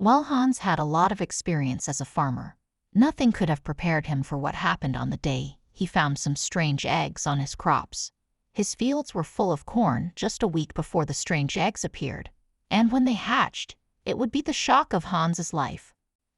While Hans had a lot of experience as a farmer, nothing could have prepared him for what happened on the day he found some strange eggs on his crops. His fields were full of corn just a week before the strange eggs appeared, and when they hatched, it would be the shock of Hans's life.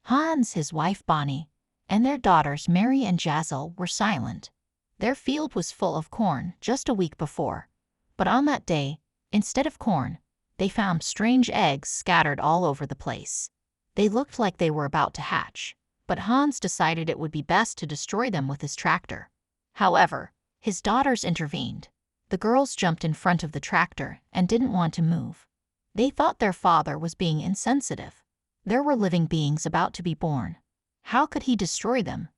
Hans, his wife Bonnie, and their daughters Mary and Jazel were silent. Their field was full of corn just a week before, but on that day, instead of corn, they found strange eggs scattered all over the place. They looked like they were about to hatch, but Hans decided it would be best to destroy them with his tractor. However, his daughters intervened. The girls jumped in front of the tractor and didn't want to move. They thought their father was being insensitive. There were living beings about to be born. How could he destroy them?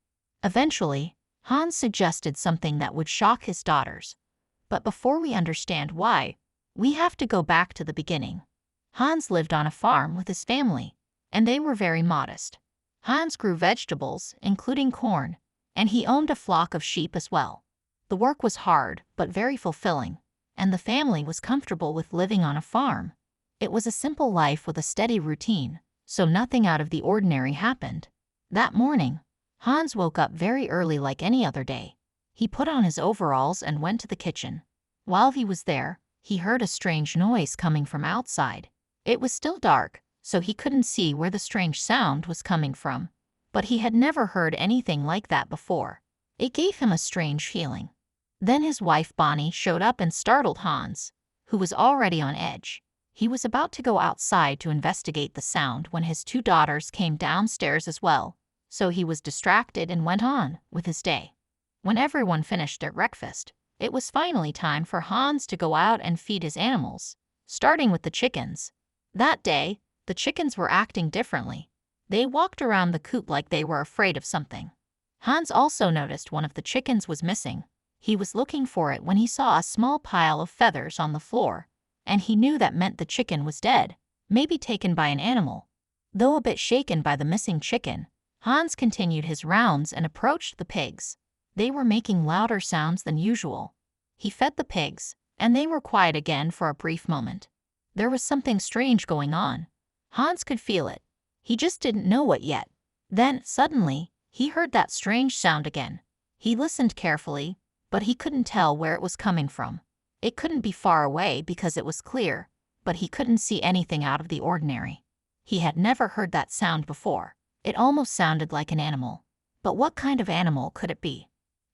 Eventually, Hans suggested something that would shock his daughters. But before we understand why, we have to go back to the beginning. Hans lived on a farm with his family, and they were very modest. Hans grew vegetables, including corn, and he owned a flock of sheep as well. The work was hard but very fulfilling, and the family was comfortable with living on a farm. It was a simple life with a steady routine, so nothing out of the ordinary happened. That morning, Hans woke up very early like any other day. He put on his overalls and went to the kitchen. While he was there, he heard a strange noise coming from outside. It was still dark, so he couldn't see where the strange sound was coming from, but he had never heard anything like that before. It gave him a strange feeling. Then his wife Bonnie showed up and startled Hans, who was already on edge. He was about to go outside to investigate the sound when his two daughters came downstairs as well, so he was distracted and went on with his day. When everyone finished their breakfast, it was finally time for Hans to go out and feed his animals, starting with the chickens. That day, the chickens were acting differently. They walked around the coop like they were afraid of something. Hans also noticed one of the chickens was missing. He was looking for it when he saw a small pile of feathers on the floor, and he knew that meant the chicken was dead, maybe taken by an animal. Though a bit shaken by the missing chicken, Hans continued his rounds and approached the pigs. They were making louder sounds than usual. He fed the pigs, and they were quiet again for a brief moment. There was something strange going on. Hans could feel it. He just didn't know what yet. Then, suddenly, he heard that strange sound again. He listened carefully, but he couldn't tell where it was coming from. It couldn't be far away because it was clear, but he couldn't see anything out of the ordinary. He had never heard that sound before. It almost sounded like an animal. But what kind of animal could it be?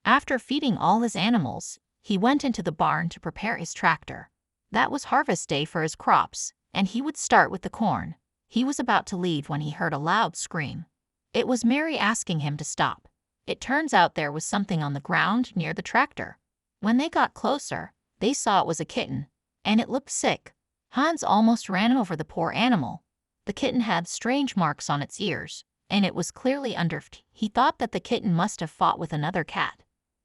After feeding all his animals, he went into the barn to prepare his tractor. That was harvest day for his crops, and he would start with the corn. He was about to leave when he heard a loud scream. It was Mary asking him to stop. It turns out there was something on the ground near the tractor. When they got closer, they saw it was a kitten, and it looked sick. Hans almost ran over the poor animal. The kitten had strange marks on its ears, and it was clearly underfed. He thought that the kitten must have fought with another cat.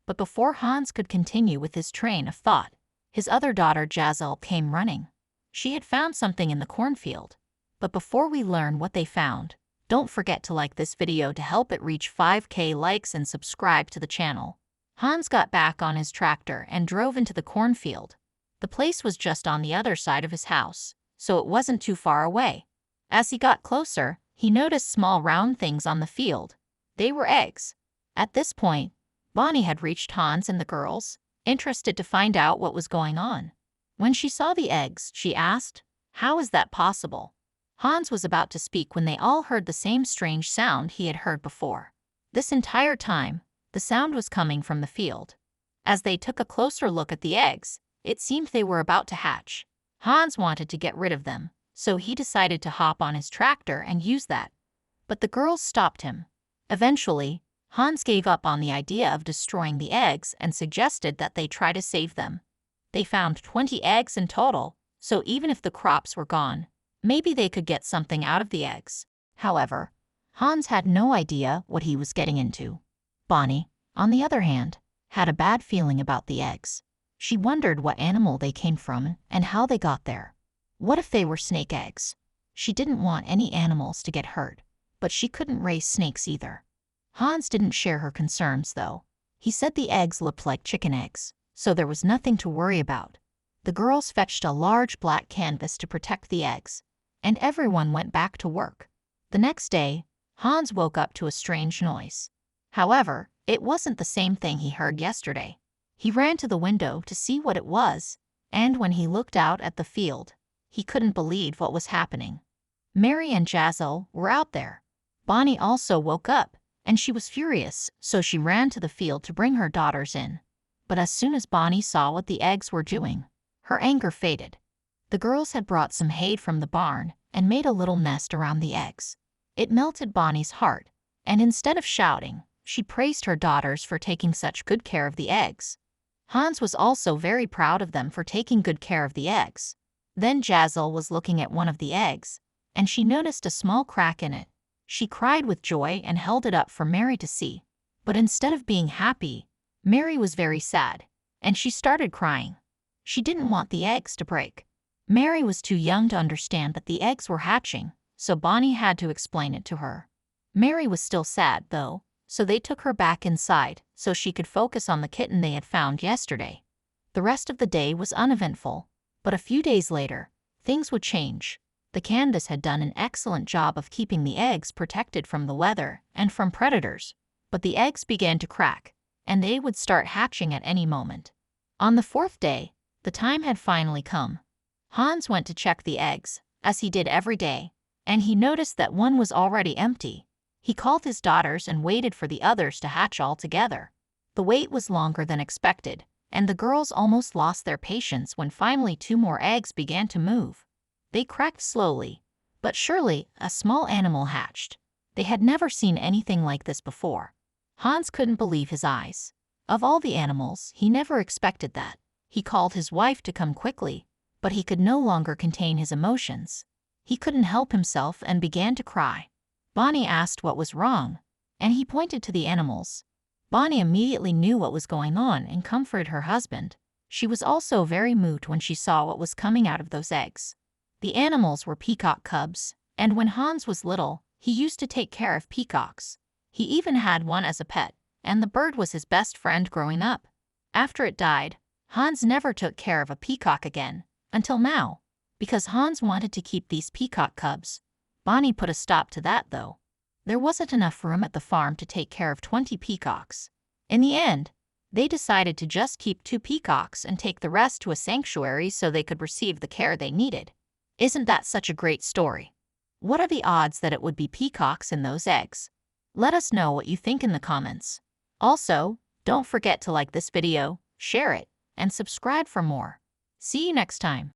But before Hans could continue with his train of thought, his other daughter Jazel came running. She had found something in the cornfield. But before we learn what they found, don't forget to like this video to help it reach 5K likes and subscribe to the channel. Hans got back on his tractor and drove into the cornfield. The place was just on the other side of his house, so it wasn't too far away. As he got closer, he noticed small round things on the field. They were eggs. At this point, Bonnie had reached Hans and the girls, interested to find out what was going on. When she saw the eggs, she asked, "How is that possible?" Hans was about to speak when they all heard the same strange sound he had heard before. This entire time, the sound was coming from the field. As they took a closer look at the eggs, it seemed they were about to hatch. Hans wanted to get rid of them, so he decided to hop on his tractor and use that. But the girls stopped him. Eventually, Hans gave up on the idea of destroying the eggs and suggested that they try to save them. They found 20 eggs in total, so even if the crops were gone, maybe they could get something out of the eggs. However, Hans had no idea what he was getting into. Bonnie, on the other hand, had a bad feeling about the eggs. She wondered what animal they came from and how they got there. What if they were snake eggs? She didn't want any animals to get hurt, but she couldn't raise snakes either. Hans didn't share her concerns, though. He said the eggs looked like chicken eggs, so there was nothing to worry about. The girls fetched a large black canvas to protect the eggs, and everyone went back to work. The next day, Hans woke up to a strange noise. However, it wasn't the same thing he heard yesterday. He ran to the window to see what it was, and when he looked out at the field, he couldn't believe what was happening. Mary and Jazel were out there. Bonnie also woke up, and she was furious, so she ran to the field to bring her daughters in. But as soon as Bonnie saw what the eggs were doing, her anger faded. The girls had brought some hay from the barn and made a little nest around the eggs. It melted Bonnie's heart, and instead of shouting, she praised her daughters for taking such good care of the eggs. Hans was also very proud of them for taking good care of the eggs. Then Jazel was looking at one of the eggs, and she noticed a small crack in it. She cried with joy and held it up for Mary to see. But instead of being happy, Mary was very sad, and she started crying. She didn't want the eggs to break. Mary was too young to understand that the eggs were hatching, so Bonnie had to explain it to her. Mary was still sad, though, so they took her back inside so she could focus on the kitten they had found yesterday. The rest of the day was uneventful, but a few days later, things would change. The Candace had done an excellent job of keeping the eggs protected from the weather and from predators, but the eggs began to crack, and they would start hatching at any moment. On the fourth day, the time had finally come. Hans went to check the eggs, as he did every day, and he noticed that one was already empty. He called his daughters and waited for the others to hatch all together. The wait was longer than expected, and the girls almost lost their patience when finally 2 more eggs began to move. They cracked slowly, but surely a small animal hatched. They had never seen anything like this before. Hans couldn't believe his eyes. Of all the animals, he never expected that. He called his wife to come quickly, but he could no longer contain his emotions. He couldn't help himself and began to cry. Bonnie asked what was wrong, and he pointed to the animals. Bonnie immediately knew what was going on and comforted her husband. She was also very moved when she saw what was coming out of those eggs. The animals were peacock cubs, and when Hans was little, he used to take care of peacocks. He even had one as a pet, and the bird was his best friend growing up. After it died, Hans never took care of a peacock again, until now. Because Hans wanted to keep these peacock cubs, Bonnie put a stop to that though. There wasn't enough room at the farm to take care of 20 peacocks. In the end, they decided to just keep 2 peacocks and take the rest to a sanctuary so they could receive the care they needed. Isn't that such a great story? What are the odds that it would be peacocks in those eggs? Let us know what you think in the comments. Also, don't forget to like this video, share it, and subscribe for more. See you next time.